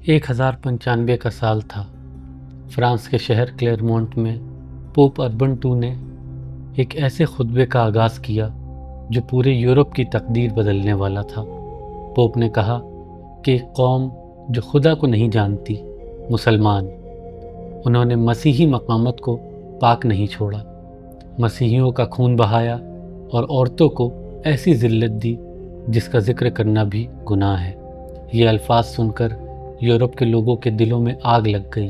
1095 کا سال تھا۔ فرانس کے شہر کلیرمونٹ میں پوپ اربن II نے ایک ایسے خطبے کا آغاز کیا جو پورے یورپ کی تقدیر بدلنے والا تھا۔ پوپ نے کہا کہ ایک قوم جو خدا کو نہیں جانتی، مسلمان، انہوں نے مسیحی مقامات کو پاک نہیں چھوڑا، مسیحیوں کا خون بہایا اور عورتوں کو ایسی ذلت دی جس کا ذکر کرنا بھی گناہ ہے۔ یہ الفاظ سن کر یورپ کے لوگوں کے دلوں میں آگ لگ گئی۔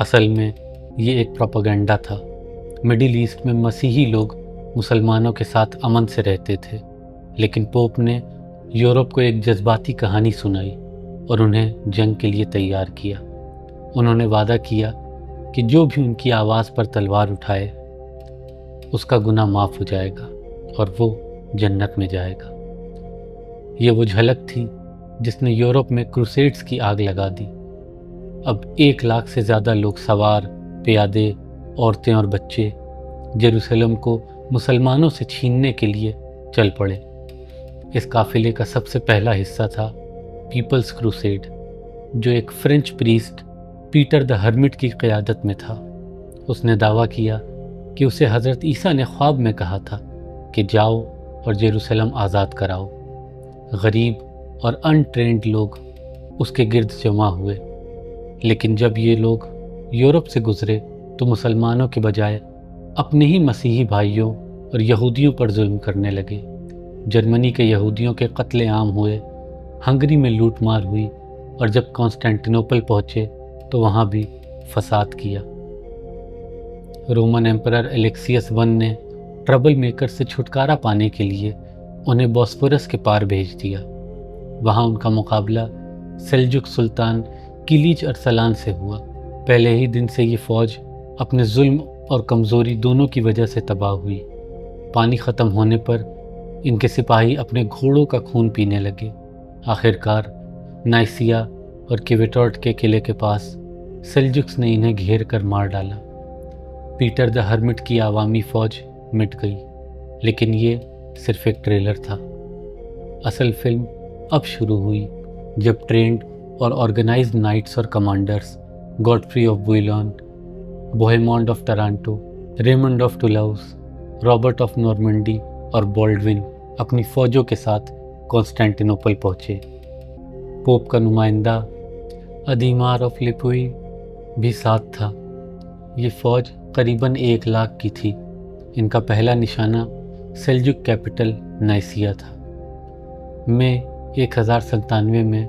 اصل میں یہ ایک پروپیگنڈا تھا۔ مڈل ایسٹ میں مسیحی لوگ مسلمانوں کے ساتھ امن سے رہتے تھے، لیکن پوپ نے یورپ کو ایک جذباتی کہانی سنائی اور انہیں جنگ کے لیے تیار کیا۔ انہوں نے وعدہ کیا کہ جو بھی ان کی آواز پر تلوار اٹھائے اس کا گناہ معاف ہو جائے گا اور وہ جنت میں جائے گا۔ یہ وہ جھلک تھی جس نے یورپ میں کروسیڈز کی آگ لگا دی۔ اب 1 لاکھ سے زیادہ لوگ سوار، پیادے، عورتیں اور بچے یروشلم کو مسلمانوں سے چھیننے کے لیے چل پڑے۔ اس قافلے کا سب سے پہلا حصہ تھا پیپلز کروسیڈ، جو ایک فرینچ پریسٹ پیٹر دی ہرمٹ کی قیادت میں تھا۔ اس نے دعویٰ کیا کہ اسے حضرت عیسیٰ نے خواب میں کہا تھا کہ جاؤ اور یروشلم آزاد کراؤ۔ غریب اور انٹرینڈ لوگ اس کے گرد جمع ہوئے، لیکن جب یہ لوگ یورپ سے گزرے تو مسلمانوں کے بجائے اپنے ہی مسیحی بھائیوں اور یہودیوں پر ظلم کرنے لگے۔ جرمنی کے یہودیوں کے قتل عام ہوئے، ہنگری میں لوٹ مار ہوئی، اور جب کانسٹینٹینوپل پہنچے تو وہاں بھی فساد کیا۔ رومن ایمپرر الیکسیس I نے ٹربل میکر سے چھٹکارا پانے کے لیے انہیں بوسفورس کے پار بھیج دیا۔ وہاں ان کا مقابلہ سلجوق سلطان کلیج ارسلان سے ہوا۔ پہلے ہی دن سے یہ فوج اپنے ظلم اور کمزوری دونوں کی وجہ سے تباہ ہوئی۔ پانی ختم ہونے پر ان کے سپاہی اپنے گھوڑوں کا خون پینے لگے۔ آخرکار نائسیا اور کیویٹورٹ کے قلعے کے پاس سلجوکس نے انہیں گھیر کر مار ڈالا۔ پیٹر دی ہرمٹ کی عوامی فوج مٹ گئی، لیکن یہ صرف ایک ٹریلر تھا۔ اصل فلم اب شروع ہوئی جب ٹرینڈ اور آرگنائزڈ نائٹس اور commanders Godfrey of Bouillon, Bohemond of Taranto, Raymond of Toulouse, Robert of Normandy اور بالڈون اپنی فوجوں کے ساتھ کانسٹینٹینوپل پہنچے۔ پوپ کا نمائندہ ادیمار آف لیپوئی بھی ساتھ تھا۔ یہ فوج قریباً 1 لاکھ کی تھی۔ ان کا پہلا نشانہ سلجوق کیپٹل نائسیا تھا۔ مئی 1097 میں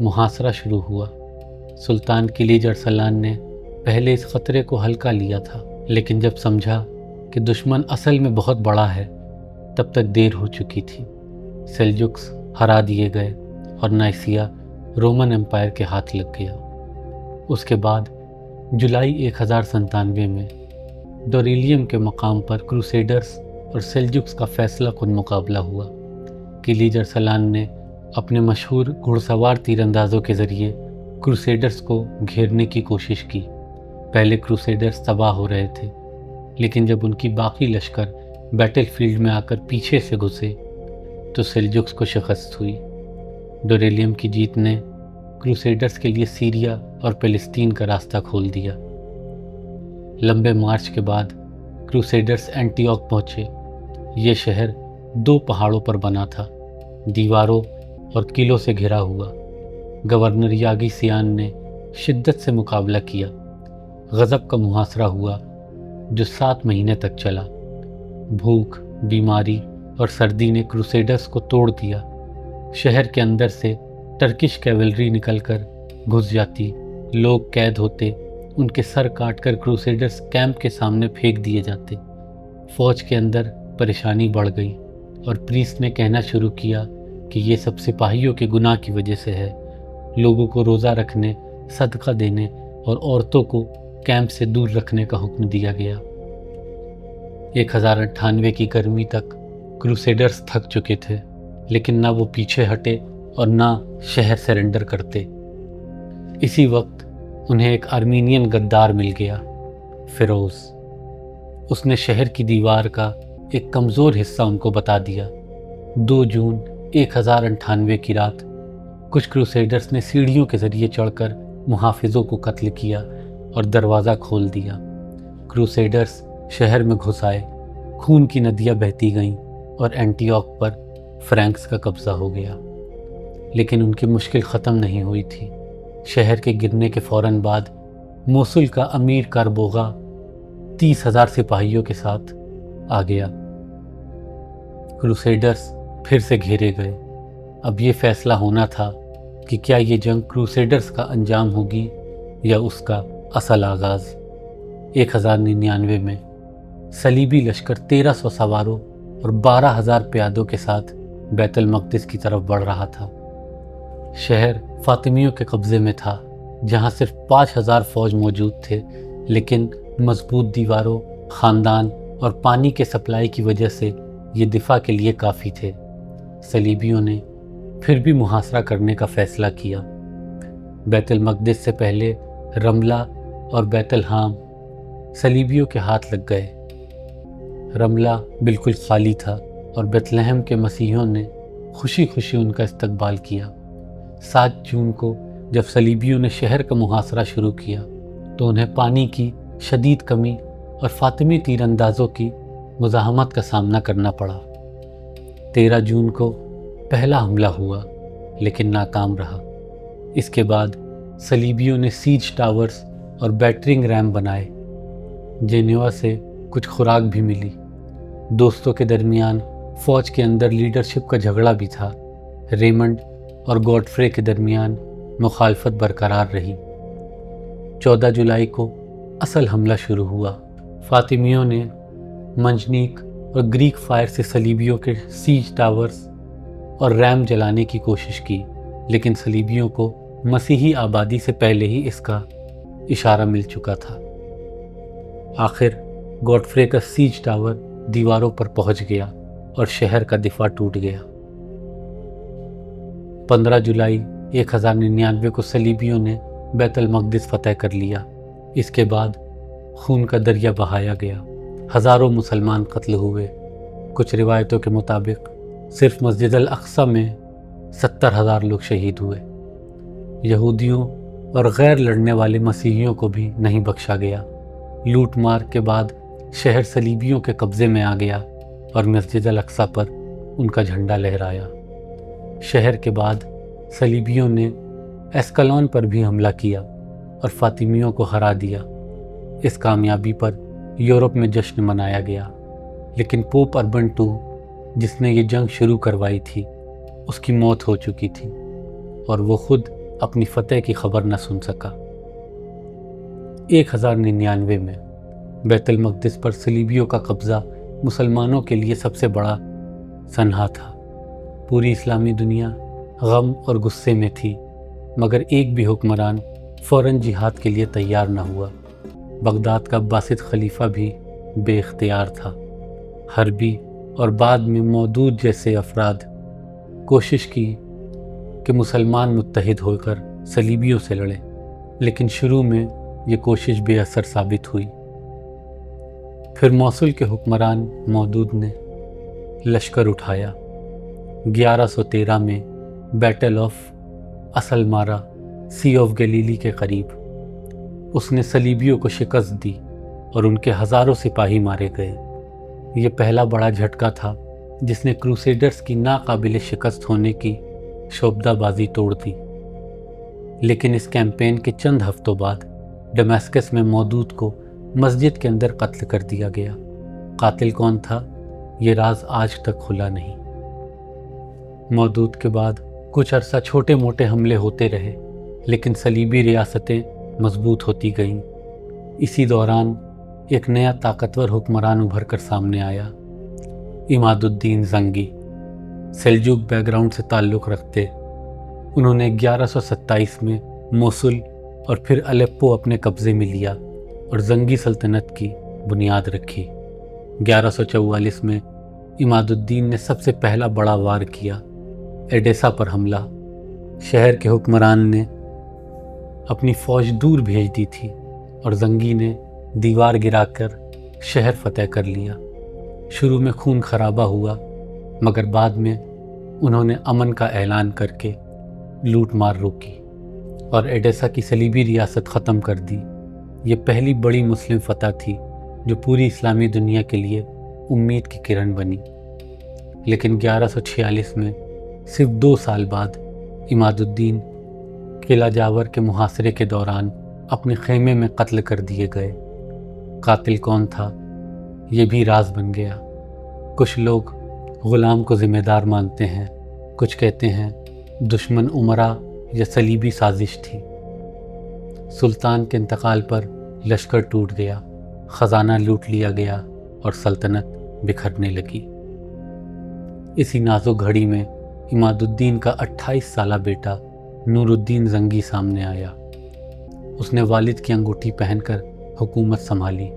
محاصرہ شروع ہوا۔ سلطان کلیج ارسلان نے پہلے اس خطرے کو ہلکا لیا تھا، لیکن جب سمجھا کہ دشمن اصل میں بہت بڑا ہے تب تک دیر ہو چکی تھی۔ سلجوکس ہرا دیے گئے اور نائسیا رومن امپائر کے ہاتھ لگ گیا۔ اس کے بعد جولائی 1097 میں ڈوریلیم کے مقام پر کروسیڈرز اور سلجوکس کا فیصلہ کن مقابلہ ہوا۔ کلیج ارسلان نے اپنے مشہور گھڑ سوار تیر اندازوں کے ذریعے کروسیڈرز کو گھیرنے کی کوشش کی۔ پہلے کروسیڈرز تباہ ہو رہے تھے، لیکن جب ان کی باقی لشکر بیٹل فیلڈ میں آ کر پیچھے سے گھسے تو سلجوکس کو شکست ہوئی۔ ڈوریلیم کی جیت نے کروسیڈرز کے لیے سیریا اور فلسطین کا راستہ کھول دیا۔ لمبے مارچ کے بعد کروسیڈرز اینٹیوک پہنچے۔ یہ شہر 2 پہاڑوں پر بنا تھا، دیواروں اور قلعوں سے گھرا ہوا۔ گورنر یاگی سیان نے شدت سے مقابلہ کیا۔ غضب کا محاصرہ ہوا جو 7 مہینے تک چلا۔ بھوک، بیماری اور سردی نے کروسیڈرز کو توڑ دیا۔ شہر کے اندر سے ٹرکش کیولری نکل کر گھس جاتی، لوگ قید ہوتے، ان کے سر کاٹ کر کروسیڈرز کیمپ کے سامنے پھینک دیے جاتے۔ فوج کے اندر پریشانی بڑھ گئی اور پریسٹ نے کہنا شروع کیا کہ یہ سب سپاہیوں کے گناہ کی وجہ سے ہے۔ لوگوں کو روزہ رکھنے، صدقہ دینے اور عورتوں کو کیمپ سے دور رکھنے کا حکم دیا گیا۔ 1098 کی گرمی تک کروسیڈرز تھک چکے تھے، لیکن نہ وہ پیچھے ہٹے اور نہ شہر سرنڈر کرتے۔ اسی وقت انہیں ایک آرمینین غدار مل گیا، فیروز۔ اس نے شہر کی دیوار کا ایک کمزور حصہ ان کو بتا دیا۔ 2 جون 1098 کی رات کچھ کروسیڈرز نے سیڑھیوں کے ذریعے چڑھ کر محافظوں کو قتل کیا اور دروازہ کھول دیا۔ کروسیڈرز شہر میں گھس آئے، خون کی ندیاں بہتی گئیں اور اینٹیوک پر فرینکس کا قبضہ ہو گیا۔ لیکن ان کی مشکل ختم نہیں ہوئی تھی۔ شہر کے گرنے کے فوراً بعد موصل کا امیر کاربوغا 30,000 سپاہیوں کے ساتھ آ گیا۔ کروسیڈرز پھر سے گھیرے گئے۔ اب یہ فیصلہ ہونا تھا کہ کیا یہ جنگ کروسیڈرز کا انجام ہوگی یا اس کا اصل آغاز۔ 1099 میں صلیبی لشکر 1300 سواروں اور 12,000 پیادوں کے ساتھ بیت المقدس کی طرف بڑھ رہا تھا۔ شہر فاطمیوں کے قبضے میں تھا، جہاں صرف 5,000 فوج موجود تھے، لیکن مضبوط دیواروں، خاندان اور پانی کے سپلائی کی وجہ سے یہ دفاع کے لیے کافی تھے۔ صلیبیوں نے پھر بھی محاصرہ کرنے کا فیصلہ کیا۔ بیت المقدس سے پہلے رملہ اور بیت الحام صلیبیوں کے ہاتھ لگ گئے۔ رملہ بالکل خالی تھا اور بیت لحم کے مسیحیوں نے خوشی خوشی ان کا استقبال کیا۔ 7 جون کو جب صلیبیوں نے شہر کا محاصرہ شروع کیا تو انہیں پانی کی شدید کمی اور فاطمی تیر اندازوں کی مزاحمت کا سامنا کرنا پڑا۔ 13 جون کو پہلا حملہ ہوا لیکن ناکام رہا۔ اس کے بعد صلیبیوں نے سیج ٹاورز اور بیٹرنگ ریم بنائے۔ جینوا سے کچھ خوراک بھی ملی۔ دوستوں کے درمیان فوج کے اندر لیڈرشپ کا جھگڑا بھی تھا۔ ریمنڈ اور گوڈفرے کے درمیان مخالفت برقرار رہی۔ 14 جولائی کو اصل حملہ شروع ہوا۔ فاطمیوں نے منجنیق اور گریک فائر سے صلیبیوں کے سیج ٹاورز اور ریم جلانے کی کوشش کی، لیکن صلیبیوں کو مسیحی آبادی سے پہلے ہی اس کا اشارہ مل چکا تھا۔ آخر گوڈفرے کا سیج ٹاور دیواروں پر پہنچ گیا اور شہر کا دفاع ٹوٹ گیا۔ 15 جولائی 1099 کو صلیبیوں نے بیت المقدس فتح کر لیا۔ اس کے بعد خون کا دریا بہایا گیا۔ ہزاروں مسلمان قتل ہوئے۔ کچھ روایتوں کے مطابق صرف مسجد الاقصی میں 70,000 لوگ شہید ہوئے۔ یہودیوں اور غیر لڑنے والے مسیحیوں کو بھی نہیں بخشا گیا۔ لوٹ مار کے بعد شہر صلیبیوں کے قبضے میں آ گیا اور مسجد الاقصی پر ان کا جھنڈا لہرایا۔ شہر کے بعد صلیبیوں نے ایسکلون پر بھی حملہ کیا اور فاطمیوں کو ہرا دیا۔ اس کامیابی پر یورپ میں جشن منایا گیا، لیکن پوپ اربن II جس نے یہ جنگ شروع کروائی تھی اس کی موت ہو چکی تھی اور وہ خود اپنی فتح کی خبر نہ سن سکا۔ 1099 میں بیت المقدس پر صلیبیوں کا قبضہ مسلمانوں کے لیے سب سے بڑا سنہا تھا۔ پوری اسلامی دنیا غم اور غصے میں تھی، مگر ایک بھی حکمران فوراً جہاد کے لیے تیار نہ ہوا۔ بغداد کا باسط خلیفہ بھی بے اختیار تھا۔ حربی اور بعد میں مودود جیسے افراد کوشش کی کہ مسلمان متحد ہو کر صلیبیوں سے لڑیں، لیکن شروع میں یہ کوشش بے اثر ثابت ہوئی۔ پھر موصل کے حکمران مودود نے لشکر اٹھایا۔ 1113 میں بیٹل آف اصل مارا سی آف گلیلی کے قریب اس نے صلیبیوں کو شکست دی اور ان کے ہزاروں سپاہی مارے گئے۔ یہ پہلا بڑا جھٹکا تھا جس نے کروسیڈرز کی ناقابل شکست ہونے کی شعبدہ بازی توڑ دی۔ لیکن اس کیمپین کے چند ہفتوں بعد ڈمیسکس میں مودود کو مسجد کے اندر قتل کر دیا گیا۔ قاتل کون تھا یہ راز آج تک کھلا نہیں۔ مودود کے بعد کچھ عرصہ چھوٹے موٹے حملے ہوتے رہے، لیکن صلیبی ریاستیں مضبوط ہوتی گئیں۔ اسی دوران ایک نیا طاقتور حکمران ابھر کر سامنے آیا، عماد الدین زنگی۔ سلجوق بیک گراؤنڈ سے تعلق رکھتے، انہوں نے 1127 میں موصل اور پھر الیپو اپنے قبضے میں لیا اور زنگی سلطنت کی بنیاد رکھی۔ 1144 میں عماد الدین نے سب سے پہلا بڑا وار کیا، ایڈیسا پر حملہ۔ شہر کے حکمران نے اپنی فوج دور بھیج دی تھی اور زنگی نے دیوار گرا کر شہر فتح کر لیا۔ شروع میں خون خرابہ ہوا، مگر بعد میں انہوں نے امن کا اعلان کر کے لوٹ مار روکی اور ایڈیسا کی صلیبی ریاست ختم کر دی۔ یہ پہلی بڑی مسلم فتح تھی جو پوری اسلامی دنیا کے لیے امید کی کرن بنی۔ لیکن 1146 میں صرف 2 سال بعد عماد الدین قلعہ جاور کے محاصرے کے دوران اپنے خیمے میں قتل کر دیے گئے۔ قاتل کون تھا یہ بھی راز بن گیا۔ کچھ لوگ غلام کو ذمہ دار مانتے ہیں، کچھ کہتے ہیں دشمن امرا یا صلیبی سازش تھی۔ سلطان کے انتقال پر لشکر ٹوٹ گیا، خزانہ لوٹ لیا گیا اور سلطنت بکھرنے لگی۔ اسی نازک گھڑی میں عماد الدین کا 28 سالہ بیٹا نور الدین زنگی سامنے آیا۔ اس نے والد کی انگوٹھی پہن کر حکومت سنبھالی۔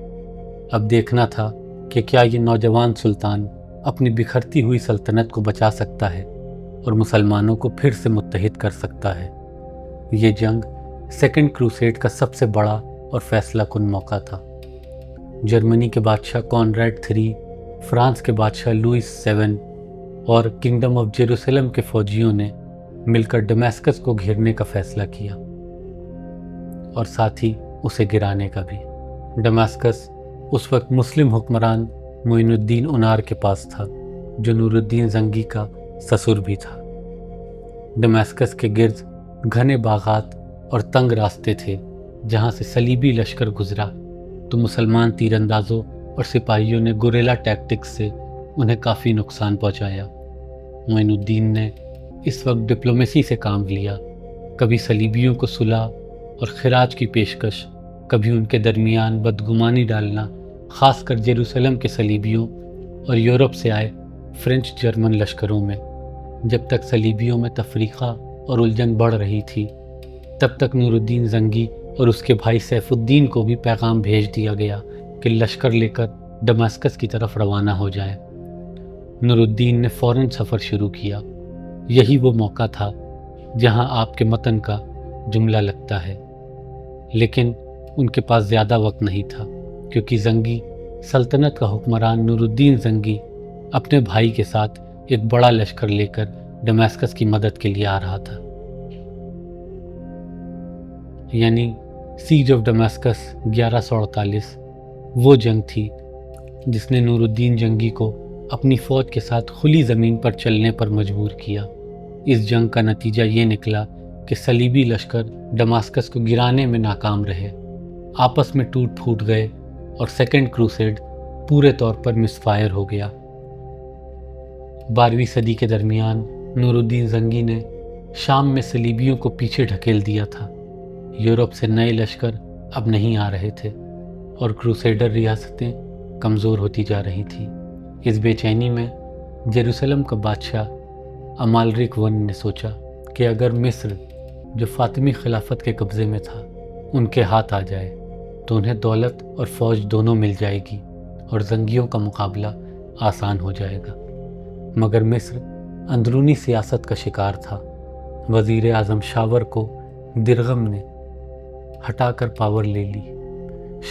اب دیکھنا تھا کہ کیا یہ نوجوان سلطان اپنی بکھرتی ہوئی سلطنت کو بچا سکتا ہے اور مسلمانوں کو پھر سے متحد کر سکتا ہے۔ یہ جنگ سیکنڈ کروسیڈ کا سب سے بڑا اور فیصلہ کن موقع تھا۔ جرمنی کے بادشاہ کانراڈ III، فرانس کے بادشاہ لوئس VII اور کنگڈم آف جیروسلم کے فوجیوں نے مل کر ڈمیسکس کو گھیرنے کا فیصلہ کیا اور ساتھ ہی اسے گرانے کا بھی۔ ڈمیسکس اس وقت مسلم حکمران معین الدین انار کے پاس تھا، جو نور الدین زنگی کا سسر بھی تھا۔ ڈمیسکس کے گرد گھنے باغات اور تنگ راستے تھے۔ جہاں سے صلیبی لشکر گزرا تو مسلمان تیر اندازوں اور سپاہیوں نے گوریلا ٹیکٹکس سے انہیں کافی نقصان پہنچایا۔ معین الدین نے اس وقت ڈپلومیسی سے کام لیا، کبھی صلیبیوں کو صلح اور خراج کی پیشکش، کبھی ان کے درمیان بدگمانی ڈالنا، خاص کر جیروسلم کے صلیبیوں اور یورپ سے آئے فرینچ جرمن لشکروں میں۔ جب تک صلیبیوں میں تفریقہ اور الجھن بڑھ رہی تھی، تب تک نور الدین زنگی اور اس کے بھائی سیف الدین کو بھی پیغام بھیج دیا گیا کہ لشکر لے کر دمشق کی طرف روانہ ہو جائے۔ نور الدین نے فوراً سفر شروع کیا۔ یہی وہ موقع تھا جہاں آپ کے متن کا جملہ لگتا ہے، لیکن ان کے پاس زیادہ وقت نہیں تھا، کیونکہ زنگی سلطنت کا حکمران نور الدین زنگی اپنے بھائی کے ساتھ ایک بڑا لشکر لے کر دمشق کی مدد کے لیے آ رہا تھا۔ یعنی سیج آف ڈماسکس 1148 وہ جنگ تھی جس نے نور الدین زنگی کو اپنی فوج کے ساتھ کھلی زمین پر چلنے پر مجبور کیا۔ اس جنگ کا نتیجہ یہ نکلا کہ صلیبی لشکر دمشق کو گرانے میں ناکام رہے، آپس میں ٹوٹ پھوٹ گئے اور سیکنڈ کروسیڈ پورے طور پر مس فائر ہو گیا۔ 12ویں صدی کے درمیان نور الدین زنگی نے شام میں صلیبیوں کو پیچھے ڈھکیل دیا تھا۔ یورپ سے نئے لشکر اب نہیں آ رہے تھے اور کروسیڈر ریاستیں کمزور ہوتی جا رہی تھیں۔ اس بے چینی میں جیروسلم کا بادشاہ امالرک I نے سوچا کہ اگر مصر، جو فاطمی خلافت کے قبضے میں تھا، ان کے ہاتھ آ جائے تو انہیں دولت اور فوج دونوں مل جائے گی اور زنگیوں کا مقابلہ آسان ہو جائے گا۔ مگر مصر اندرونی سیاست کا شکار تھا۔ وزیر اعظم شاور کو درغم نے ہٹا کر پاور لے لی۔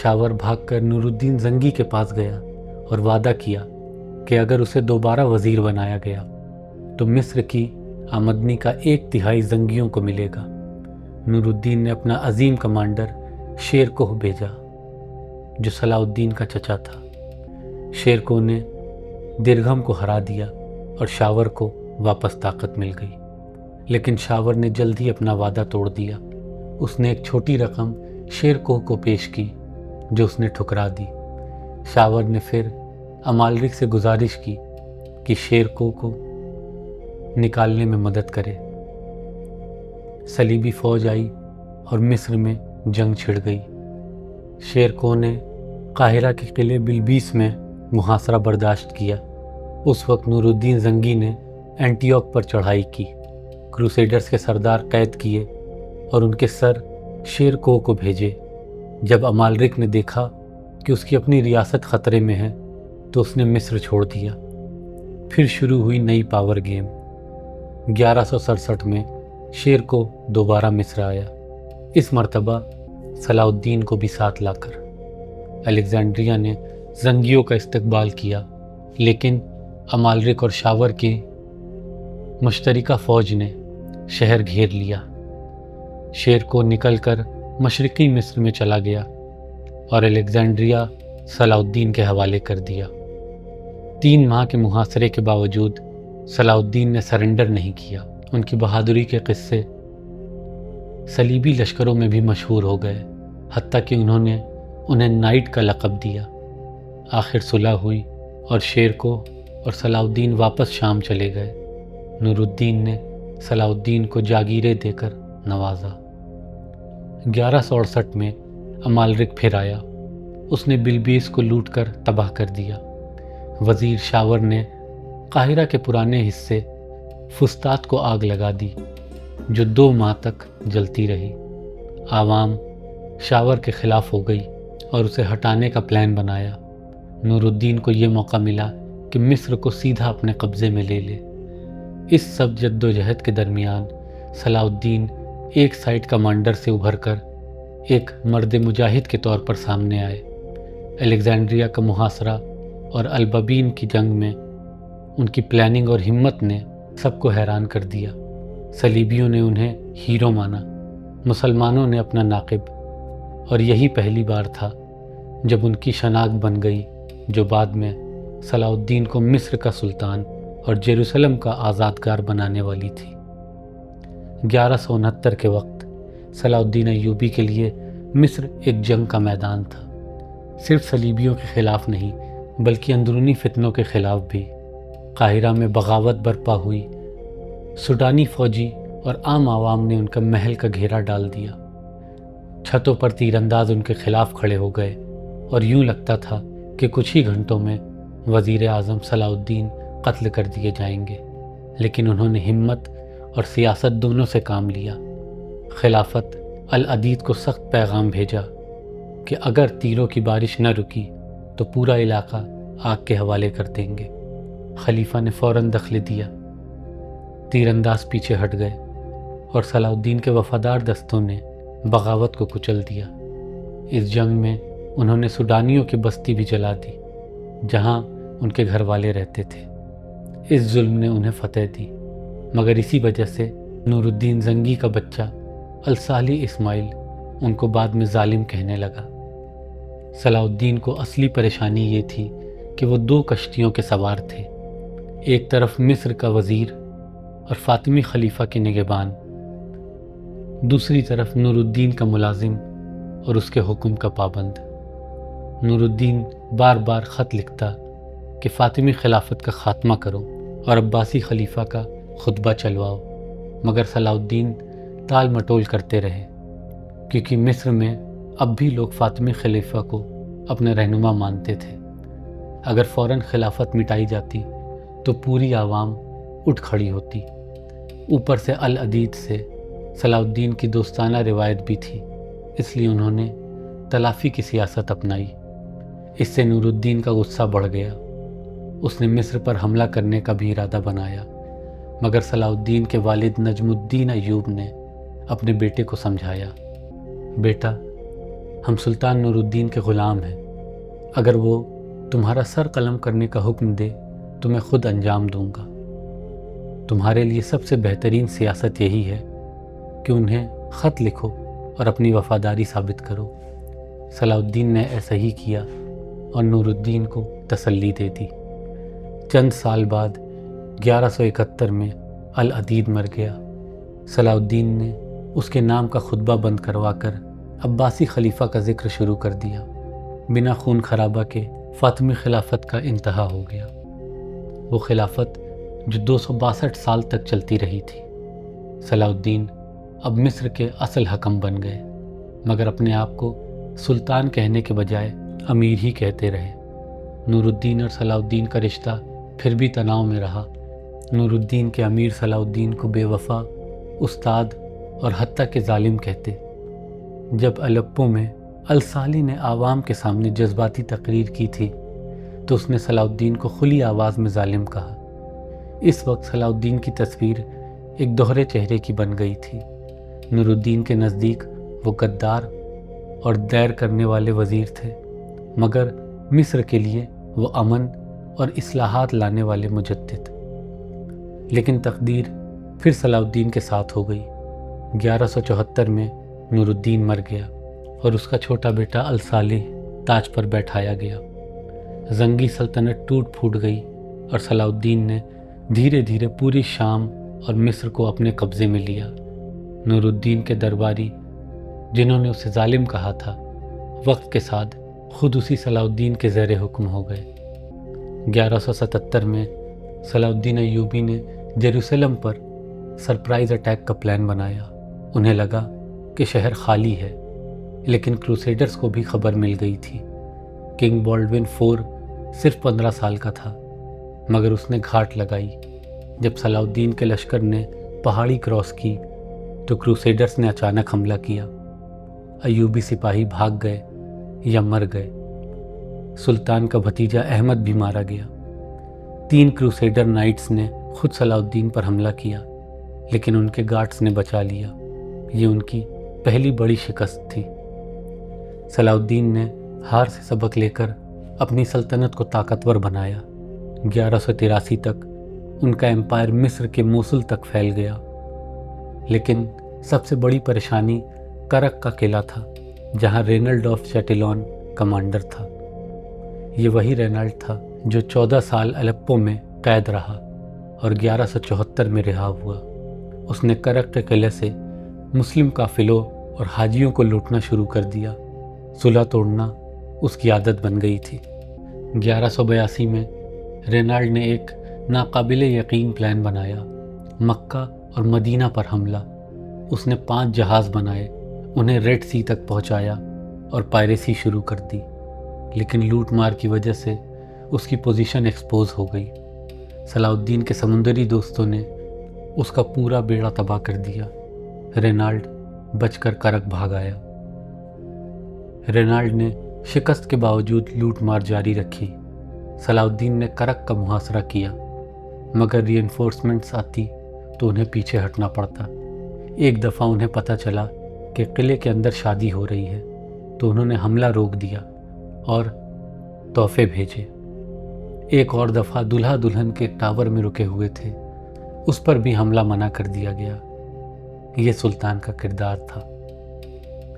شاور بھاگ کر نور الدین زنگی کے پاس گیا اور وعدہ کیا کہ اگر اسے دوبارہ وزیر بنایا گیا تو مصر کی آمدنی کا 1/3 زنگیوں کو ملے گا۔ نور الدین نے اپنا عظیم کمانڈر شیر کوہ بھیجا، جو صلاح الدین کا چچا تھا۔ شیر کوہ نے درغم کو ہرا دیا اور شاور کو واپس طاقت مل گئی، لیکن شاور نے جلد ہی اپنا وعدہ توڑ دیا۔ اس نے ایک چھوٹی رقم شیر کوہ کو پیش کی جو اس نے ٹھکرا دی۔ شاور نے پھر امالرک سے گزارش کی کہ شیر کوہ کو نکالنے میں مدد کرے۔ صلیبی فوج آئی اور مصر میں جنگ چھڑ گئی۔ شیر کوہ نے قاہرہ کے قلعے بلبیس میں محاصرہ برداشت کیا۔ اس وقت نور الدین زنگی نے اینٹیوک پر چڑھائی کی، کروسیڈرز کے سردار قید کیے اور ان کے سر شیر کوہ کو بھیجے۔ جب امالرک نے دیکھا کہ اس کی اپنی ریاست خطرے میں ہے تو اس نے مصر چھوڑ دیا۔ پھر شروع ہوئی نئی پاور گیم۔ 1167 میں شیر کوہ دوبارہ مصر آیا، اس مرتبہ صلاح الدین کو بھی ساتھ لا کر۔ الیگزینڈریا نے زنگیوں کا استقبال کیا، لیکن امالرک اور شاور کی مشترکہ فوج نے شہر گھیر لیا۔ شیر کو نکل کر مشرقی مصر میں چلا گیا اور الیگزینڈریا صلاح الدین کے حوالے کر دیا۔ 3 ماہ کے محاصرے کے باوجود صلاح الدین نے سرنڈر نہیں کیا۔ ان کی بہادری کے قصے صلیبی لشکروں میں بھی مشہور ہو گئے، حتیٰ کہ انہوں نے انہیں نائٹ کا لقب دیا۔ آخر صلح ہوئی اور شیر کو اور صلاح الدین واپس شام چلے گئے۔ نور الدین نے صلاح الدین کو جاگیریں دے کر نوازا۔ 1168 میں امالرک پھر آیا۔ اس نے بلبیس کو لوٹ کر تباہ کر دیا۔ وزیر شاور نے قاہرہ کے پرانے حصے فسطاط کو آگ لگا دی، جو 2 ماہ تک جلتی رہی۔ عوام شاور کے خلاف ہو گئی اور اسے ہٹانے کا پلان بنایا۔ نور الدین کو یہ موقع ملا کہ مصر کو سیدھا اپنے قبضے میں لے لے۔ اس سب جد و جہد کے درمیان صلاح الدین ایک سائٹ کمانڈر سے ابھر کر ایک مرد مجاہد کے طور پر سامنے آئے۔ الیگزینڈریا کا محاصرہ اور البابین کی جنگ میں ان کی پلاننگ اور ہمت نے سب کو حیران کر دیا۔ صلیبیوں نے انہیں ہیرو مانا، مسلمانوں نے اپنا ناقب، اور یہی پہلی بار تھا جب ان کی شناخت بن گئی، جو بعد میں صلاح الدین کو مصر کا سلطان اور جیروسلم کا آزادگار بنانے والی تھی۔ 1169 کے وقت صلاح الدین ایوبی کے لیے مصر ایک جنگ کا میدان تھا، صرف صلیبیوں کے خلاف نہیں بلکہ اندرونی فتنوں کے خلاف بھی۔ قاہرہ میں بغاوت برپا ہوئی، سوڈانی فوجی اور عام عوام نے ان کا محل کا گھیرا ڈال دیا۔ چھتوں پر تیر انداز ان کے خلاف کھڑے ہو گئے اور یوں لگتا تھا کہ کچھ ہی گھنٹوں میں وزیر اعظم صلاح الدین قتل کر دیے جائیں گے، لیکن انہوں نے ہمت اور سیاست دونوں سے کام لیا۔ خلافت العدید کو سخت پیغام بھیجا کہ اگر تیروں کی بارش نہ رکی تو پورا علاقہ آگ کے حوالے کر دیں گے۔ خلیفہ نے فوراً دخل دیا، تیر انداز پیچھے ہٹ گئے اور صلاح الدین کے وفادار دستوں نے بغاوت کو کچل دیا۔ اس جنگ میں انہوں نے سوڈانیوں کی بستی بھی جلا دی جہاں ان کے گھر والے رہتے تھے۔ اس ظلم نے انہیں فتح دی، مگر اسی وجہ سے نور الدین زنگی کا بچہ الصالح اسماعیل ان کو بعد میں ظالم کہنے لگا۔ صلاح الدین کو اصلی پریشانی یہ تھی کہ وہ 2 کشتیوں کے سوار تھے، ایک طرف مصر کا وزیر اور فاطمی خلیفہ کے نگہبان، دوسری طرف نور الدین کا ملازم اور اس کے حکم کا پابند۔ نور الدین بار بار خط لکھتا کہ فاطمی خلافت کا خاتمہ کرو اور عباسی خلیفہ کا خطبہ چلواؤ، مگر صلاح الدین ٹال مٹول کرتے رہے، کیونکہ مصر میں اب بھی لوگ فاطمی خلیفہ کو اپنے رہنما مانتے تھے۔ اگر فوراً خلافت مٹائی جاتی تو پوری عوام اٹھ کھڑی ہوتی۔ اوپر سے العدید سے صلاح الدین کی دوستانہ روایت بھی تھی، اس لیے انہوں نے تلافی کی سیاست اپنائی۔ اس سے نور الدین کا غصہ بڑھ گیا۔ اس نے مصر پر حملہ کرنے کا بھی ارادہ بنایا، مگر صلاح الدین کے والد نجم الدین ایوب نے اپنے بیٹے کو سمجھایا، بیٹا، ہم سلطان نور الدین کے غلام ہیں، اگر وہ تمہارا سر قلم کرنے کا حکم دے تو میں خود انجام دوں گا۔ تمہارے لیے سب سے بہترین سیاست یہی ہے کہ انہیں خط لکھو اور اپنی وفاداری ثابت کرو۔ صلاح الدین نے ایسا ہی کیا اور نور الدین کو تسلی دے دی۔ چند سال بعد 1171 میں العدید مر گیا۔ صلاح الدین نے اس کے نام کا خطبہ بند کروا کر عباسی خلیفہ کا ذکر شروع کر دیا۔ بنا خون خرابہ کے فاطمی خلافت کا انتہا ہو گیا، وہ خلافت جو 262 سال تک چلتی رہی تھی۔ صلاح الدین اب مصر کے اصل حکم بن گئے، مگر اپنے آپ کو سلطان کہنے کے بجائے امیر ہی کہتے رہے۔ نور الدین اور صلاح الدین کا رشتہ پھر بھی تناؤ میں رہا۔ نور الدین کے امیر صلاح الدین کو بے وفا، استاد اور حتیٰ کہ ظالم کہتے۔ جب الپو میں الصالح نے عوام کے سامنے جذباتی تقریر کی تھی تو اس نے صلاح الدین کو کھلی آواز میں ظالم کہا۔ اس وقت صلاح الدین کی تصویر ایک دوہرے چہرے کی بن گئی تھی۔ نور الدین کے نزدیک وہ غدار اور دیر کرنے والے وزیر تھے، مگر مصر کے لیے وہ امن اور اصلاحات لانے والے مجدد۔ لیکن تقدیر پھر صلاح الدین کے ساتھ ہو گئی۔ 1174 میں نور الدین مر گیا اور اس کا چھوٹا بیٹا الصالح تاج پر بیٹھایا گیا۔ زنگی سلطنت ٹوٹ پھوٹ گئی اور صلاح الدین نے دھیرے دھیرے پوری شام اور مصر کو اپنے قبضے میں لیا۔ نور الدین کے درباری جنہوں نے اسے ظالم کہا تھا، وقت کے ساتھ خود اسی صلاح الدین کے زیر حکم ہو گئے۔ 1177 میں صلاح الدین ایوبی نے جیروسلم پر سرپرائز اٹیک کا پلان بنایا۔ انہیں لگا کہ شہر خالی ہے، لیکن کروسیڈرز کو بھی خبر مل گئی تھی۔ کنگ بالڈون IV صرف 15 سال کا تھا، مگر اس نے گھاٹ لگائی۔ جب صلاح الدین کے لشکر نے پہاڑی کراس کی تو کروسیڈرز نے اچانک حملہ کیا۔ ایوبی سپاہی بھاگ گئے یا مر گئے۔ سلطان کا بھتیجا احمد بھی مارا گیا۔ 3 کروسیڈر نائٹس نے خود صلاح الدین پر حملہ کیا، لیکن ان کے گارڈز نے بچا لیا۔ یہ ان کی پہلی بڑی شکست تھی۔ صلاح الدین نے ہار سے سبق لے کر اپنی سلطنت کو طاقتور بنایا۔ 1183 تک ان کا امپائر مصر کے موصل تک پھیل گیا، لیکن سب سے بڑی پریشانی کرک کا قلعہ تھا، جہاں رینلڈ آف چیٹیلون کمانڈر تھا۔ یہ وہی رینلڈ تھا جو 14 سال الیپو میں قید رہا اور 1174 میں رہا ہوا۔ اس نے کرک کے قلعے سے مسلم قافلوں اور حاجیوں کو لوٹنا شروع کر دیا۔ صلح توڑنا اس کی عادت بن گئی تھی۔ 1182 میں رینالڈ نے ایک ناقابل یقین پلان بنایا، مکہ اور مدینہ پر حملہ۔ اس نے 5 جہاز بنائے، انہیں ریڈ سی تک پہنچایا اور پائریسی شروع کر دی، لیکن لوٹ مار کی وجہ سے اس کی پوزیشن ایکسپوز ہو گئی۔ صلاح الدین کے سمندری دوستوں نے اس کا پورا بیڑا تباہ کر دیا۔ رینالڈ بچ کر کرک بھاگ آیا۔ رینالڈ نے شکست کے باوجود لوٹ مار جاری رکھی۔ صلاح الدین نے کرک کا محاصرہ کیا، مگر ری انفورسمنٹس آتی تو انہیں پیچھے ہٹنا پڑتا۔ ایک دفعہ انہیں پتہ چلا کہ قلعے کے اندر شادی ہو رہی ہے، تو انہوں نے حملہ روک دیا اور تحفے بھیجے۔ ایک اور دفعہ دلہا دلہن کے ٹاور میں رکے ہوئے تھے، اس پر بھی حملہ منع کر دیا گیا۔ یہ سلطان کا کردار تھا۔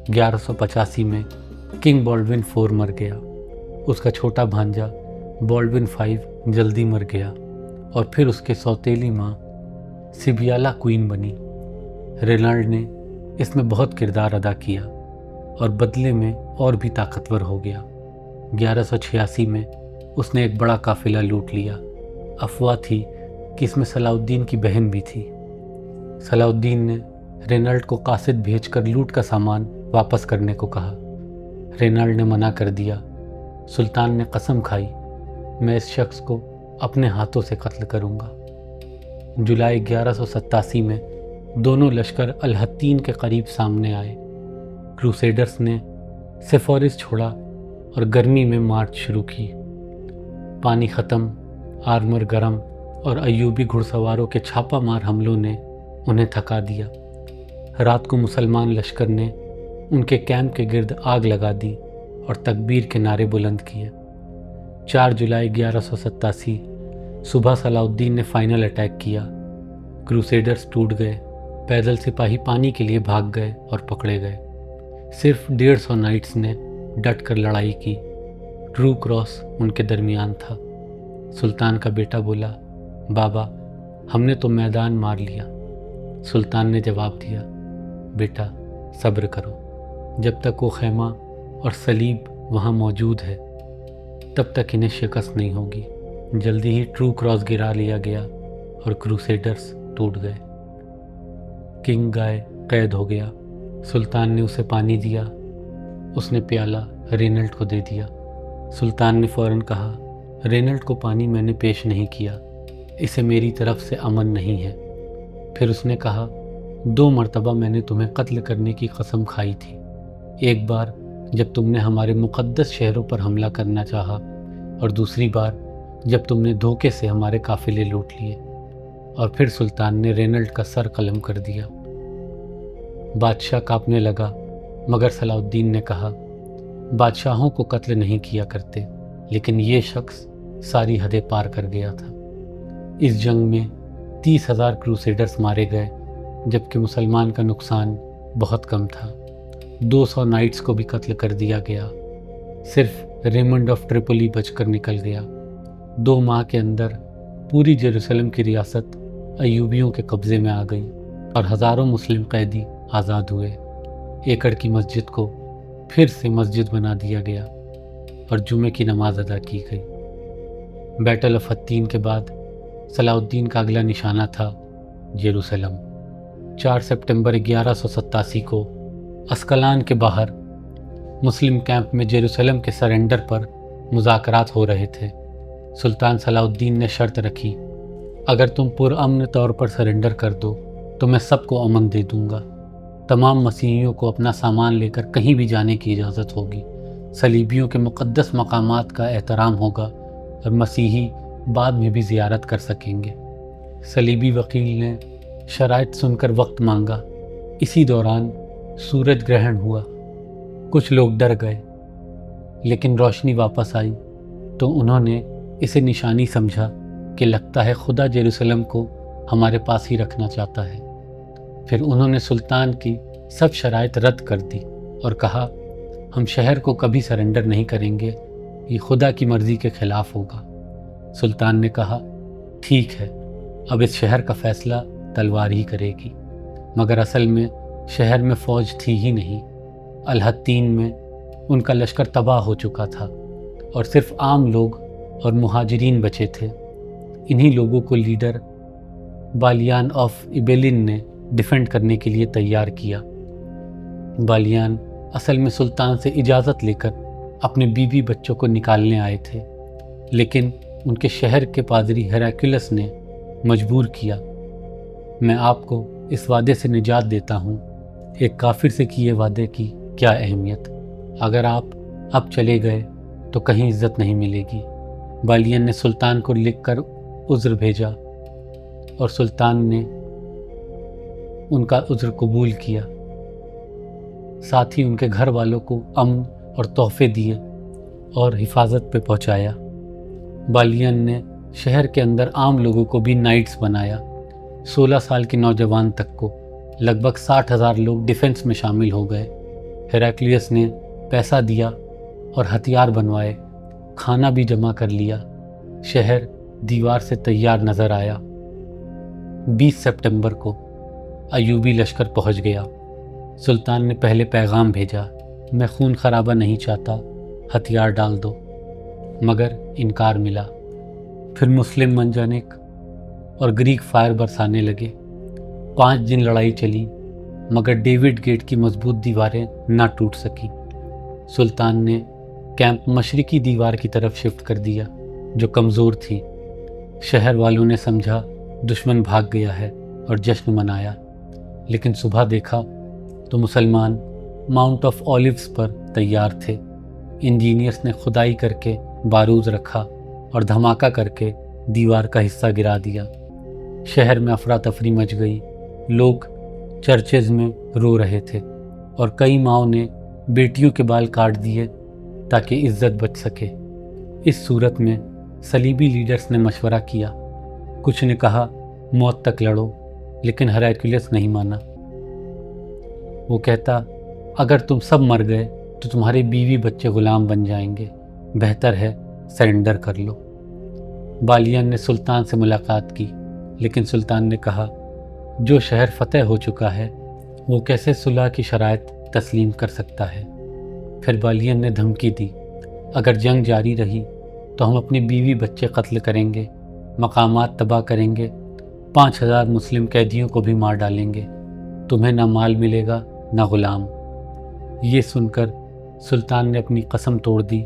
1185 میں کنگ بالڈون IV مر گیا۔ اس کا چھوٹا بھانجا بالڈون V جلدی مر گیا اور پھر اس کے سوتیلی ماں سبیالا کوئین بنی۔ رینالڈ نے اس میں بہت کردار ادا کیا اور بدلے میں اور بھی طاقتور ہو گیا۔ 1186 میں اس نے ایک بڑا قافلہ لوٹ لیا۔ افواہ تھی کہ اس میں صلاح الدین کی بہن بھی تھی۔ صلاح الدین نے رینالڈ کو قاصد بھیج کر لوٹ کا سامان واپس کرنے کو کہا۔ رینالڈ نے منع کر دیا۔ سلطان نے قسم کھائی، میں اس شخص کو اپنے ہاتھوں سے قتل کروں گا۔ جولائی 1187 میں دونوں لشکر الحتین کے قریب سامنے آئے۔ کروسیڈرز نے سفورس چھوڑا اور گرمی میں مارچ شروع کی۔ پانی ختم، آرمر گرم اور ایوبی گھڑ سواروں کے چھاپہ مار حملوں نے انہیں تھکا دیا۔ رات کو مسلمان لشکر نے ان کے کیمپ کے گرد آگ لگا دی اور تکبیر کے نعرے بلند کیے۔ 4 جولائی 1187 صبح صلاح الدین نے فائنل اٹیک کیا۔ کروسیڈرز ٹوٹ گئے، پیدل سپاہی پانی کے لیے بھاگ گئے اور پکڑے گئے۔ صرف 150 نائٹس نے ڈٹ کر لڑائی کی۔ ٹرو کراس ان کے درمیان تھا۔ سلطان کا بیٹا بولا، بابا ہم نے تو میدان مار لیا۔ سلطان نے جواب دیا، بیٹا صبر کرو، جب تک وہ خیمہ اور صلیب وہاں موجود ہے تب تک انہیں شکست نہیں ہوگی۔ جلدی ہی ٹرو کراس گرا لیا گیا اور کروسیڈرز ٹوٹ گئے۔ کنگ گائے قید ہو گیا۔ سلطان نے اسے پانی دیا۔ اس نے پیالہ رینلڈ کو دے دیا۔ سلطان نے فوراً کہا، رینلڈ کو پانی میں نے پیش نہیں کیا، اسے میری طرف سے امن نہیں ہے۔ پھر اس نے کہا، 2 مرتبہ میں نے تمہیں قتل کرنے کی قسم کھائی تھی۔ ایک بار جب تم نے ہمارے مقدس شہروں پر حملہ کرنا چاہا، اور دوسری بار جب تم نے دھوکے سے ہمارے قافلے لوٹ لیے۔ اور پھر سلطان نے رینلڈ کا سر قلم کر دیا۔ بادشاہ کانپنے لگا، مگر صلاح الدین نے کہا، بادشاہوں کو قتل نہیں کیا کرتے، لیکن یہ شخص ساری حدیں پار کر گیا تھا۔ اس جنگ میں 30,000 کروسیڈرز مارے گئے جبکہ مسلمان کا نقصان بہت کم تھا۔ 200 نائٹس کو بھی قتل کر دیا گیا۔ صرف ریمنڈ آف ٹریپولی بچ کر نکل گیا۔ 2 ماہ کے اندر پوری جیروسلم کی ریاست ایوبیوں کے قبضے میں آ گئی اور ہزاروں مسلم قیدی آزاد ہوئے۔ ایکڑ کی مسجد کو پھر سے مسجد بنا دیا گیا اور جمعے کی نماز ادا کی گئی۔ بیٹل آف حطین کے بعد صلاح الدین کا اگلا نشانہ تھا جیروسلم۔ 4 سپٹمبر 1187 کو اسکلان کے باہر مسلم کیمپ میں جیروسلم کے سرنڈر پر مذاکرات ہو رہے تھے۔ سلطان صلاح الدین نے شرط رکھی، اگر تم پرامن طور پر سرنڈر کر دو تو میں سب کو امن دے دوں گا۔ تمام مسیحیوں کو اپنا سامان لے کر کہیں بھی جانے کی اجازت ہوگی۔ صلیبیوں کے مقدس مقامات کا احترام ہوگا اور مسیحی بعد میں بھی زیارت کر سکیں گے۔ صلیبی وکیل نے شرائط سن کر وقت مانگا۔ اسی دوران سورج گرہن ہوا۔ کچھ لوگ ڈر گئے، لیکن روشنی واپس آئی تو انہوں نے اسے نشانی سمجھا کہ لگتا ہے خدا جیروسلم کو ہمارے پاس ہی رکھنا چاہتا ہے۔ پھر انہوں نے سلطان کی سب شرائط رد کر دی اور کہا، ہم شہر کو کبھی سرنڈر نہیں کریں گے، یہ خدا کی مرضی کے خلاف ہوگا۔ سلطان نے کہا، ٹھیک ہے، اب اس شہر کا فیصلہ تلوار ہی کرے گی۔ مگر اصل میں شہر میں فوج تھی ہی نہیں۔ الحطین میں ان کا لشکر تباہ ہو چکا تھا اور صرف عام لوگ اور مہاجرین بچے تھے۔ انہی لوگوں کو لیڈر بالیان آف ایبیلن نے ڈیفینڈ کرنے کے لیے تیار کیا۔ بالیان اصل میں سلطان سے اجازت لے کر اپنے بیوی بچوں کو نکالنے آئے تھے، لیکن ان کے شہر کے پادری ہیراکلیس نے مجبور کیا۔ میں آپ کو اس وعدے سے نجات دیتا ہوں۔ ایک کافر سے کیے وعدے کی کیا اہمیت؟ اگر آپ اب چلے گئے تو کہیں عزت نہیں ملے گی۔ بالیان نے سلطان کو لکھ کر عذر بھیجا اور سلطان نے ان کا عذر قبول کیا۔ ساتھ ہی ان کے گھر والوں کو امن اور تحفے دیے اور حفاظت پہ پہنچایا۔ بالیان نے شہر کے اندر عام لوگوں کو بھی نائٹس بنایا۔ 16 سال کے نوجوان تک کو لگ بھگ 60,000 لوگ ڈیفنس میں شامل ہو گئے۔ ہیراکلیس نے پیسہ دیا اور ہتھیار بنوائے، کھانا بھی جمع کر لیا۔ شہر دیوار سے تیار نظر آیا۔ 20 سپٹمبر کو ایوبی لشکر پہنچ گیا۔ سلطان نے پہلے پیغام بھیجا، میں خون خرابہ نہیں چاہتا، ہتھیار ڈال دو، مگر انکار ملا۔ پھر مسلم منجنیق اور گریک فائر برسانے لگے۔ 5 دن لڑائی چلی، مگر ڈیوڈ گیٹ کی مضبوط دیواریں نہ ٹوٹ سکی۔ سلطان نے کیمپ مشرقی دیوار کی طرف شفٹ کر دیا جو کمزور تھی۔ شہر والوں نے سمجھا دشمن بھاگ گیا ہے اور جشن منایا، لیکن صبح دیکھا تو مسلمان ماؤنٹ آف اولیوز پر تیار تھے۔ انجینئرز نے کھدائی کر کے بارود رکھا اور دھماکہ کر کے دیوار کا حصہ گرا دیا۔ شہر میں افراتفری مچ گئی۔ لوگ چرچز میں رو رہے تھے اور کئی ماؤں نے بیٹیوں کے بال کاٹ دیے تاکہ عزت بچ سکے۔ اس صورت میں صلیبی لیڈرز نے مشورہ کیا۔ کچھ نے کہا موت تک لڑو، لیکن ہیراکلیس نہیں مانا۔ وہ کہتا، اگر تم سب مر گئے تو تمہارے بیوی بچے غلام بن جائیں گے، بہتر ہے سرنڈر کر لو۔ بالیان نے سلطان سے ملاقات کی، لیکن سلطان نے کہا، جو شہر فتح ہو چکا ہے وہ کیسے صلح کی شرائط تسلیم کر سکتا ہے؟ پھر بالیان نے دھمکی دی، اگر جنگ جاری رہی تو ہم اپنی بیوی بچے قتل کریں گے، مقامات تباہ کریں گے، 5,000 مسلم قیدیوں کو بھی مار ڈالیں گے، تمہیں نہ مال ملے گا نہ غلام۔ یہ سن کر سلطان نے اپنی قسم توڑ دی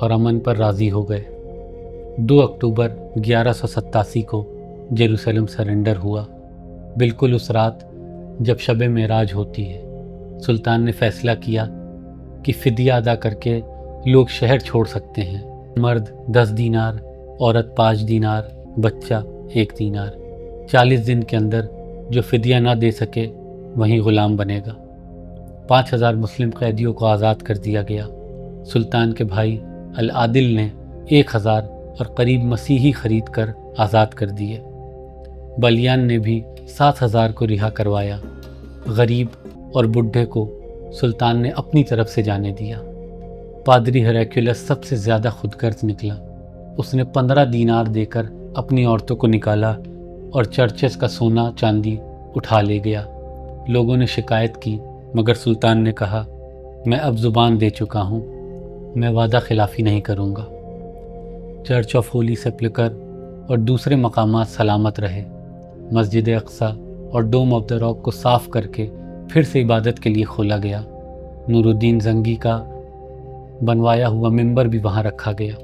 اور امن پر راضی ہو گئے۔ 2 اکتوبر 1187 کو جیروسلم سرنڈر ہوا، بالکل اس رات جب شب معراج ہوتی ہے۔ سلطان نے فیصلہ کیا کہ فدیہ ادا کر کے لوگ شہر چھوڑ سکتے ہیں۔ مرد 10 دینار، عورت 5 دینار، بچہ 1 دینار۔ 40 دن کے اندر جو فدیہ نہ دے سکے وہیں غلام بنے گا۔ 5,000 مسلم قیدیوں کو آزاد کر دیا گیا۔ سلطان کے بھائی العادل نے 1,000 اور قریب مسیحی خرید کر آزاد کر دیے۔ بلیان نے بھی 7,000 کو رہا کروایا۔ غریب اور بڈھے کو سلطان نے اپنی طرف سے جانے دیا۔ پادری ہیراکلیس سب سے زیادہ خود غرض نکلا۔ اس نے 15 دینار دے کر اپنی عورتوں کو نکالا اور چرچز کا سونا چاندی اٹھا لے گیا۔ لوگوں نے شکایت کی مگر سلطان نے کہا، میں اب زبان دے چکا ہوں، میں وعدہ خلافی نہیں کروں گا۔ چرچ آف ہولی سیپلکر اور دوسرے مقامات سلامت رہے۔ مسجد اقصی اور ڈوم آف دا راک کو صاف کر کے پھر سے عبادت کے لیے کھولا گیا۔ نور الدین زنگی کا بنوایا ہوا ممبر بھی وہاں رکھا گیا۔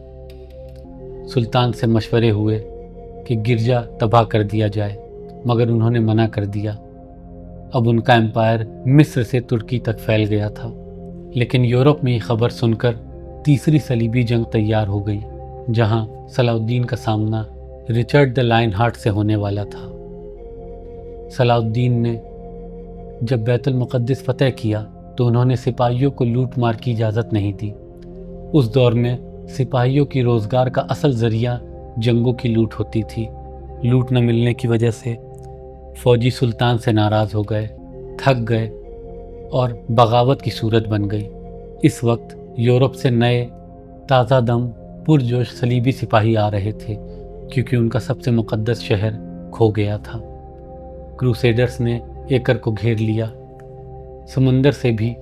سلطان سے مشورے ہوئے کہ گرجا تباہ کر دیا جائے مگر انہوں نے منع کر دیا۔ اب ان کا امپائر مصر سے ترکی تک پھیل گیا تھا، لیکن یورپ میں یہ خبر سن کر تیسری صلیبی جنگ تیار ہو گئی، جہاں صلاح الدین کا سامنا رچرڈ دا لائن ہارٹ سے ہونے والا تھا۔ صلاح الدین نے جب بیت المقدس فتح کیا تو انہوں نے سپاہیوں کو لوٹ مار کی اجازت نہیں دی۔ اس دور میں سپاہیوں کی روزگار کا اصل ذریعہ جنگوں کی لوٹ ہوتی تھی۔ لوٹ نہ ملنے کی وجہ سے فوجی سلطان سے ناراض ہو گئے، تھک گئے اور بغاوت کی صورت بن گئی۔ اس وقت یورپ سے نئے تازہ دم پرجوش صلیبی سپاہی آ رہے تھے، کیونکہ ان کا سب سے مقدس شہر کھو گیا تھا۔ کروسیڈرز نے ایکر کو گھیر لیا، سمندر سے بھی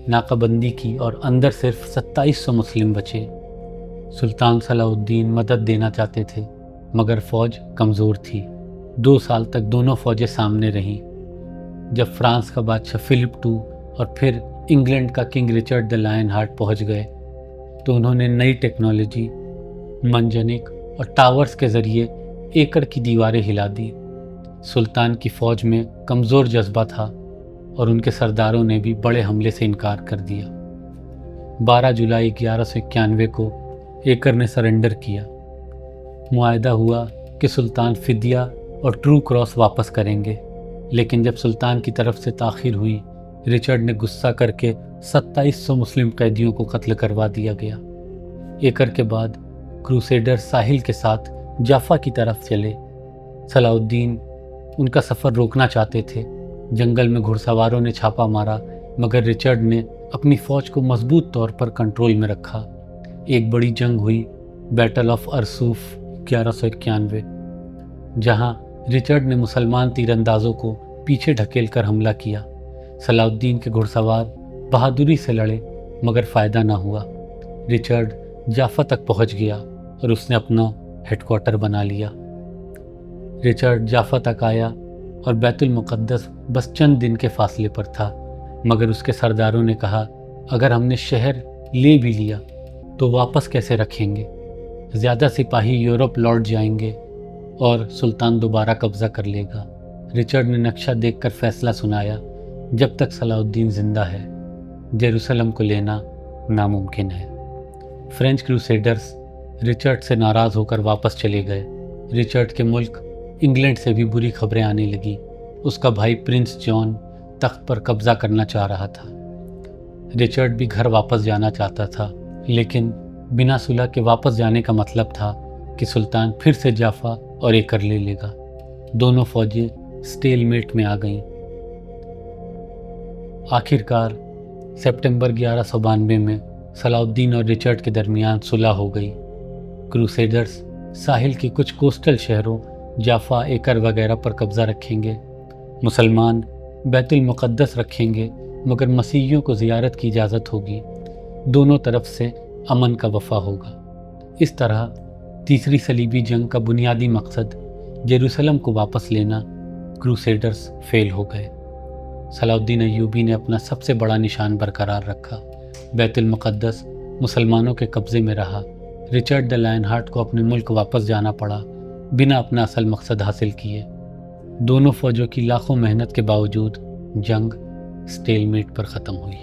ناکہ بندی کی اور اندر صرف 2700 مسلم بچے۔ سلطان صلاح الدین مدد دینا چاہتے تھے مگر فوج کمزور تھی۔ 2 سال تک دونوں فوجیں سامنے رہیں۔ جب فرانس کا بادشاہ فلپ II اور پھر انگلینڈ کا king Richard the line heart پہنچ گئے تو انہوں نے نئی ٹیکنالوجی، منجنیق اور ٹاورز کے ذریعے ایکڑ کی دیواریں ہلا دی۔ سلطان کی فوج میں کمزور جذبہ تھا اور ان کے سرداروں نے بھی بڑے حملے سے انکار کر دیا۔ 12 جولائی 1191 کو ایکر نے سرنڈر کیا۔ معاہدہ ہوا کہ سلطان فدیہ اور ٹرو کراس واپس کریں گے، لیکن جب سلطان کی طرف سے تاخیر ہوئی، رچرڈ نے غصہ کر کے 2700 مسلم قیدیوں کو قتل کروا دیا گیا۔ ایکر کے بعد کروسیڈر ساحل کے ساتھ جافا کی طرف چلے۔ صلاح الدین ان کا سفر روکنا چاہتے تھے۔ جنگل میں گھڑ سواروں نے چھاپا مارا مگر رچرڈ نے اپنی فوج کو مضبوط طور پر کنٹرول میں رکھا۔ ایک بڑی جنگ ہوئی، بیٹل آف ارسوف 1191، جہاں رچرڈ نے مسلمان تیر اندازوں کو پیچھے ڈھکیل کر حملہ کیا۔ صلاح الدین کے گھڑ سوار بہادری سے لڑے مگر فائدہ نہ ہوا۔ رچرڈ جافا تک پہنچ گیا اور اس نے اپنا ہیڈ کوارٹر بنا لیا۔ رچرڈ جافا تک آیا اور بیت المقدس بس چند دن کے فاصلے پر تھا، مگر اس کے سرداروں نے کہا، اگر ہم نے شہر لے بھی لیا تو واپس کیسے رکھیں گے؟ زیادہ سپاہی یورپ لوٹ جائیں گے اور سلطان دوبارہ قبضہ کر لے گا۔ رچرڈ نے نقشہ دیکھ کر فیصلہ سنایا، جب تک صلاح الدین زندہ ہے یروشلم کو لینا ناممکن ہے۔ فرینچ کروسیڈرز رچرڈ سے ناراض ہو کر واپس چلے گئے۔ رچرڈ کے ملک انگلینڈ سے بھی بری خبریں آنے لگیں۔ اس کا بھائی پرنس جان تخت پر قبضہ کرنا چاہ رہا تھا۔ رچرڈ بھی گھر واپس جانا چاہتا تھا، لیکن بنا صلح کے واپس جانے کا مطلب تھا کہ سلطان پھر سے جافا اور ایکر لے لے گا۔ دونوں فوجیں سٹیل میٹ میں آ گئیں۔ آخر کار سپٹمبر 1192 میں صلاح الدین اور رچرڈ کے درمیان صلح ہو گئی۔ کروسیڈرز ساحل کے کچھ کوسٹل شہروں جافا، ایکر وغیرہ پر قبضہ رکھیں گے۔ مسلمان بیت المقدس رکھیں گے مگر مسیحیوں کو زیارت کی اجازت ہوگی۔ دونوں طرف سے امن کا وفا ہوگا۔ اس طرح تیسری صلیبی جنگ کا بنیادی مقصد یروشلم کو واپس لینا، کروسیڈرز فیل ہو گئے۔ صلاح الدین ایوبی نے اپنا سب سے بڑا نشان برقرار رکھا۔ بیت المقدس مسلمانوں کے قبضے میں رہا۔ رچرڈ دا لائن ہارٹ کو اپنے ملک واپس جانا پڑا بنا اپنا اصل مقصد حاصل کیے۔ دونوں فوجوں کی لاکھوں محنت کے باوجود جنگ سٹیل میٹ پر ختم ہوئی۔